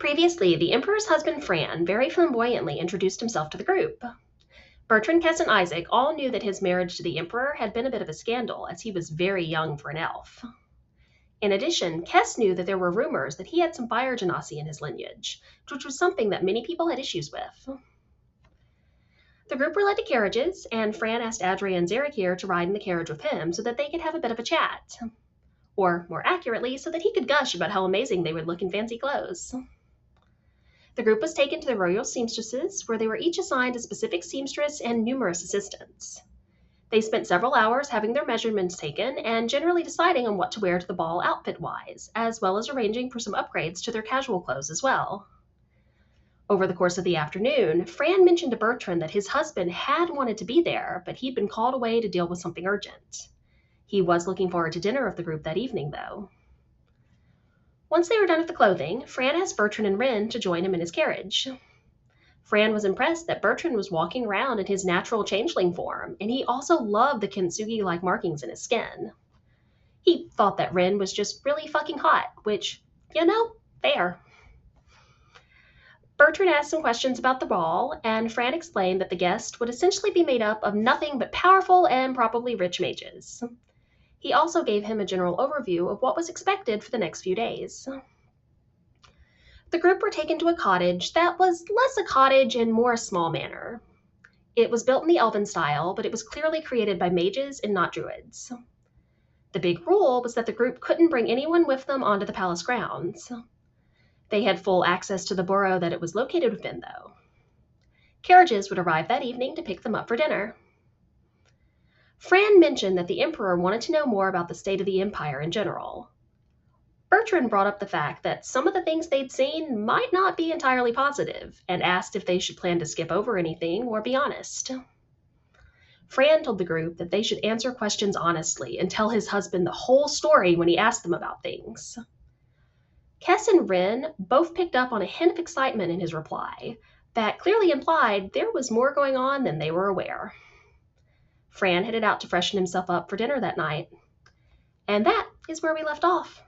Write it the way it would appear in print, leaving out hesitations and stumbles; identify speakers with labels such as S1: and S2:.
S1: Previously, the Emperor's husband Fran very flamboyantly introduced himself to the group. Bertrand, Kes, and Isaac all knew that his marriage to the Emperor had been a bit of a scandal, as he was very young for an elf. In addition, Kes knew that there were rumors that he had some fire genasi in his lineage, which was something that many people had issues with. The group were led to carriages, and Fran asked Adria and Zarakir to ride in the carriage with him so that they could have a bit of a chat. Or, more accurately, so that he could gush about how amazing they would look in fancy clothes. The group was taken to the royal seamstresses, where they were each assigned a specific seamstress and numerous assistants. They spent several hours having their measurements taken and generally deciding on what to wear to the ball outfit-wise, as well as arranging for some upgrades to their casual clothes as well. Over the course of the afternoon, Fran mentioned to Bertrand that his husband had wanted to be there, but he'd been called away to deal with something urgent. He was looking forward to dinner with the group that evening, though. Once they were done with the clothing, Fran asked Bertrand and Rin to join him in his carriage. Fran was impressed that Bertrand was walking around in his natural changeling form, and he also loved the kintsugi-like markings in his skin. He thought that Rin was just really fucking hot, which, fair. Bertrand asked some questions about the ball, and Fran explained that the guest would essentially be made up of nothing but powerful and probably rich mages. He also gave him a general overview of what was expected for the next few days. The group were taken to a cottage that was less a cottage and more a small manor. It was built in the elven style, but it was clearly created by mages and not druids. The big rule was that the group couldn't bring anyone with them onto the palace grounds. They had full access to the borough that it was located within, though. Carriages would arrive that evening to pick them up for dinner. Fran mentioned that the Emperor wanted to know more about the state of the Empire in general. Bertrand brought up the fact that some of the things they'd seen might not be entirely positive, and asked if they should plan to skip over anything or be honest. Fran told the group that they should answer questions honestly and tell his husband the whole story when he asked them about things. Kes and Rin both picked up on a hint of excitement in his reply that clearly implied there was more going on than they were aware. Fran headed out to freshen himself up for dinner that night. And that is where we left off.